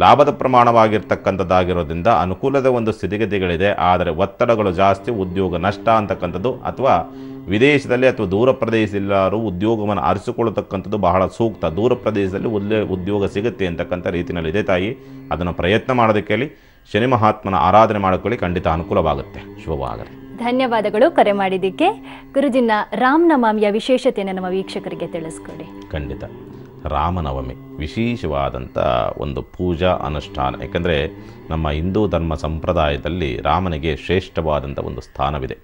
S2: ಲಾಭದ ಪ್ರಮಾಣವಾಗಿರ್ತಕ್ಕಂಥದ್ದಾಗಿರೋದ್ರಿಂದ ಅನುಕೂಲದ ಒಂದು ಸ್ಥಿತಿಗತಿಗಳಿದೆ, ಆದರೆ ಒತ್ತಡಗಳು ಜಾಸ್ತಿ, ಉದ್ಯೋಗ ನಷ್ಟ ಅಂತಕ್ಕಂಥದ್ದು, ಅಥವಾ ವಿದೇಶದಲ್ಲಿ ಅಥವಾ ದೂರ ಪ್ರದೇಶದಲ್ಲಾರು ಉದ್ಯೋಗವನ್ನು ಅರಿಸಿಕೊಳ್ಳತಕ್ಕಂಥದ್ದು ಬಹಳ ಸೂಕ್ತ. ದೂರ ಪ್ರದೇಶದಲ್ಲಿ ಒಳ್ಳೆ ಉದ್ಯೋಗ ಸಿಗುತ್ತೆ ಅಂತಕ್ಕಂಥ ರೀತಿಯಲ್ಲಿದೆ ತಾಯಿ. ಅದನ್ನು ಪ್ರಯತ್ನ ಮಾಡೋದಕ್ಕೆ ಶನಿ ಮಹಾತ್ಮನ ಆರಾಧನೆ ಮಾಡಿಕೊಳ್ಳಿ, ಖಂಡಿತ ಅನುಕೂಲವಾಗುತ್ತೆ. ಶುಭವಾಗಲಿ.
S1: ಧನ್ಯವಾದಗಳು ಕರೆ ಮಾಡಿದ್ದಕ್ಕೆ. ಗುರುಜಿನ ರಾಮನವಮಿಯ ವಿಶೇಷತೆಯನ್ನು ನಮ್ಮ ವೀಕ್ಷಕರಿಗೆ ತಿಳಿಸ್ಕೊಡಿ.
S2: ಖಂಡಿತ. ರಾಮನವಮಿ ವಿಶೇಷವಾದಂಥ ಒಂದು ಪೂಜಾ ಅನುಷ್ಠಾನ. ಯಾಕಂದರೆ ನಮ್ಮ ಹಿಂದೂ ಧರ್ಮ ಸಂಪ್ರದಾಯದಲ್ಲಿ ರಾಮನಿಗೆ ಶ್ರೇಷ್ಠವಾದಂಥ ಒಂದು ಸ್ಥಾನವಿದೆ.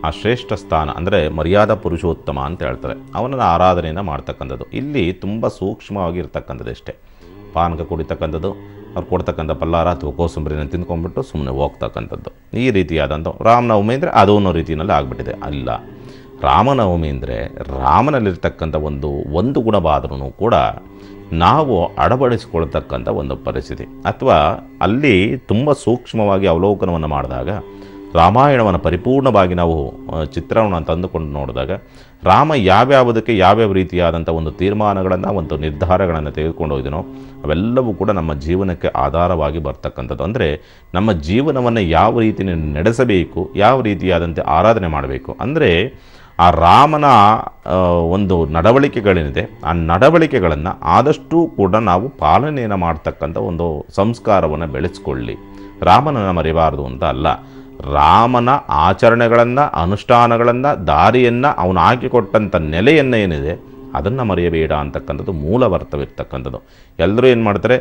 S2: ಆ ಶ್ರೇಷ್ಠ ಸ್ಥಾನ ಅಂದರೆ ಮರ್ಯಾದಾ ಪುರುಷೋತ್ತಮ ಅಂತ ಹೇಳ್ತಾರೆ. ಅವನನ್ನು ಆರಾಧನೆಯನ್ನು ಮಾಡ್ತಕ್ಕಂಥದ್ದು ಇಲ್ಲಿ ತುಂಬ ಸೂಕ್ಷ್ಮವಾಗಿ ಇರ್ತಕ್ಕಂಥದ್ದು ಅಷ್ಟೇ. ಪಾನಕ ಕುಡಿತಕ್ಕಂಥದ್ದು, ಅವ್ರು ಕೊಡ್ತಕ್ಕಂಥ ಪಲ್ಲಾರ ಅಥವಾ ಕೋಸಂಬರಿನ ತಿಂದ್ಕೊಂಡ್ಬಿಟ್ಟು ಸುಮ್ಮನೆ ಹೋಗ್ತಕ್ಕಂಥದ್ದು, ಈ ರೀತಿಯಾದಂಥ ರಾಮನವಮಿ ಅಂದರೆ ಅದು ಅನ್ನೋ ರೀತಿಯಲ್ಲಿ ಆಗಿಬಿಟ್ಟಿದೆ. ಅಲ್ಲ, ರಾಮನವಮಿ ಅಂದರೆ ರಾಮನಲ್ಲಿರ್ತಕ್ಕಂಥ ಒಂದು ಗುಣವಾದರೂ ಕೂಡ ನಾವು ಅಳವಡಿಸಿಕೊಳ್ತಕ್ಕಂಥ ಒಂದು ಪರಿಸ್ಥಿತಿ, ಅಥವಾ ಅಲ್ಲಿ ತುಂಬ ಸೂಕ್ಷ್ಮವಾಗಿ ಅವಲೋಕನವನ್ನು ಮಾಡಿದಾಗ ರಾಮಾಯಣವನ್ನು ಪರಿಪೂರ್ಣವಾಗಿ ನಾವು ಚಿತ್ರಣವನ್ನು ತಂದುಕೊಂಡು ನೋಡಿದಾಗ ರಾಮ ಯಾವ್ಯಾವುದಕ್ಕೆ ಯಾವ್ಯಾವ ರೀತಿಯಾದಂಥ ಒಂದು ತೀರ್ಮಾನಗಳನ್ನು ಒಂದು ನಿರ್ಧಾರಗಳನ್ನು ತೆಗೆದುಕೊಂಡು ಹೋಗಿದನೋ ಅವೆಲ್ಲವೂ ಕೂಡ ನಮ್ಮ ಜೀವನಕ್ಕೆ ಆಧಾರವಾಗಿ ಬರ್ತಕ್ಕಂಥದ್ದು. ಅಂದರೆ ನಮ್ಮ ಜೀವನವನ್ನು ಯಾವ ರೀತಿ ನಡೆಸಬೇಕು, ಯಾವ ರೀತಿಯಾದಂತೆ ಆರಾಧನೆ ಮಾಡಬೇಕು, ಅಂದರೆ ಆ ರಾಮನ ಒಂದು ನಡವಳಿಕೆಗಳೇನಿದೆ ಆ ನಡವಳಿಕೆಗಳನ್ನು ಆದಷ್ಟು ಕೂಡ ನಾವು ಪಾಲನೆಯನ್ನು ಮಾಡ್ತಕ್ಕಂಥ ಒಂದು ಸಂಸ್ಕಾರವನ್ನು ಬೆಳೆಸ್ಕೊಳ್ಳಿ. ರಾಮನನ್ನು ಮರಿಬಾರದು ಅಂತ ಅಲ್ಲ. ರಾಮನ ಆಚರಣೆಗಳನ್ನು, ಅನುಷ್ಠಾನಗಳನ್ನು, ದಾರಿಯನ್ನು, ಅವನು ಹಾಕಿಕೊಟ್ಟಂಥ ನೆಲೆಯನ್ನು ಏನಿದೆ ಅದನ್ನು ಮರೆಯಬೇಡ ಅಂತಕ್ಕಂಥದ್ದು ಮೂಲವರ್ತವಿರ್ತಕ್ಕಂಥದ್ದು. ಎಲ್ಲರೂ ಏನು ಮಾಡ್ತಾರೆ,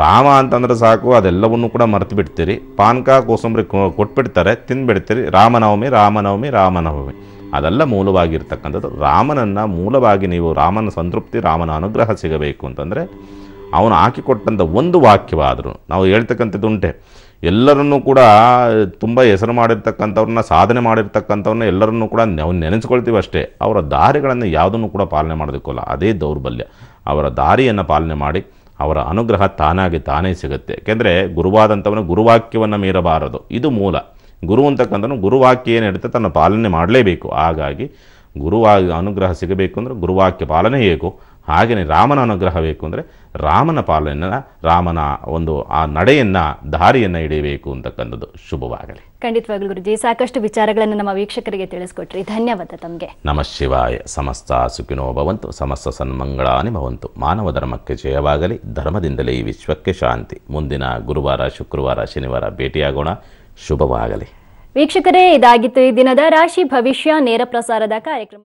S2: ರಾಮ ಅಂತಂದ್ರೆ ಸಾಕು ಅದೆಲ್ಲವನ್ನೂ ಕೂಡ ಮರೆತು ಬಿಡ್ತೀರಿ. ಪಾನಕ ಕೋಸಂಬರಿ ಕೊಟ್ಬಿಡ್ತಾರೆ, ತಿಂದುಬಿಡ್ತೀರಿ. ರಾಮನವಮಿ ರಾಮನವಮಿ ರಾಮನವಮಿ ಅದೆಲ್ಲ ಮೂಲವಾಗಿರ್ತಕ್ಕಂಥದ್ದು. ರಾಮನನ್ನು ಮೂಲವಾಗಿ ನೀವು ರಾಮನ ಸಂತೃಪ್ತಿ, ರಾಮನ ಅನುಗ್ರಹ ಸಿಗಬೇಕು ಅಂತಂದರೆ ಅವನು ಹಾಕಿಕೊಟ್ಟಂಥ ಒಂದು ವಾಕ್ಯವಾದರೂ, ನಾವು ಹೇಳ್ತಕ್ಕಂಥದ್ದು ಉಂಟೆ, ಎಲ್ಲರನ್ನೂ ಕೂಡ ತುಂಬ ಹೆಸರು ಮಾಡಿರ್ತಕ್ಕಂಥವ್ರನ್ನ, ಸಾಧನೆ ಮಾಡಿರ್ತಕ್ಕಂಥವ್ರನ್ನ ಎಲ್ಲರನ್ನೂ ಕೂಡ ನಾವು ನೆನೆಸ್ಕೊಳ್ತೀವಿ ಅಷ್ಟೇ. ಅವರ ದಾರಿಗಳನ್ನು ಯಾವುದನ್ನು ಕೂಡ ಪಾಲನೆ ಮಾಡೋದಕ್ಕಲ್ಲ, ಅದೇ ದೌರ್ಬಲ್ಯ. ಅವರ ದಾರಿಯನ್ನು ಪಾಲನೆ ಮಾಡಿ ಅವರ ಅನುಗ್ರಹ ತಾನೇ ಸಿಗುತ್ತೆ. ಯಾಕೆಂದರೆ ಗುರುವಾದಂಥವನು ಗುರುವಾಕ್ಯವನ್ನು ಮೀರಬಾರದು, ಇದು ಮೂಲ. ಗುರು ಅಂತಕ್ಕಂಥನು ಗುರುವಾಕ್ಯ ಏನು ಹೇಳ್ತೆ ತನ್ನ ಪಾಲನೆ ಮಾಡಲೇಬೇಕು. ಹಾಗಾಗಿ ಅನುಗ್ರಹ ಸಿಗಬೇಕು ಅಂದರೆ ಗುರುವಾಕ್ಯ ಪಾಲನೆ ಹೇಗೋ ಹಾಗೆಯೇ ರಾಮನ ಅನುಗ್ರಹ ಬೇಕು ಅಂದರೆ ರಾಮನ ಪಾಲನೆಯನ್ನು, ರಾಮನ ಒಂದು ಆ ನಡೆಯನ್ನು, ದಾರಿಯನ್ನು ಹಿಡಿಯಬೇಕು ಅಂತಕ್ಕಂಥದ್ದು. ಶುಭವಾಗಲಿ.
S1: ಖಂಡಿತವಾಗ್ಲೂ ಗುರುಜಿ, ಸಾಕಷ್ಟು ವಿಚಾರಗಳನ್ನು ನಮ್ಮ ವೀಕ್ಷಕರಿಗೆ ತಿಳಿಸ್ಕೊಟ್ರಿ. ಧನ್ಯವಾದ ತಮಗೆ.
S2: ನಮಃ ಶಿವಾಯ. ಸಮಸ್ತ ಸುಖಿನೋ ಭವಂತು, ಸಮಸ್ತ ಸನ್ಮಂಗಳಾನಿ ಭವಂತು. ಮಾನವ ಧರ್ಮಕ್ಕೆ ಜಯವಾಗಲಿ. ಧರ್ಮದಿಂದಲೇ ಈ ವಿಶ್ವಕ್ಕೆ ಶಾಂತಿ. ಮುಂದಿನ ಗುರುವಾರ, ಶುಕ್ರವಾರ, ಶನಿವಾರ ಭೇಟಿಯಾಗೋಣ. ಶುಭವಾಗಲಿ.
S1: ವೀಕ್ಷಕರೇ, ಇದಾಗಿತ್ತು ಈ ದಿನದ ರಾಶಿ ಭವಿಷ್ಯ ನೇರ ಪ್ರಸಾರದ ಕಾರ್ಯಕ್ರಮ.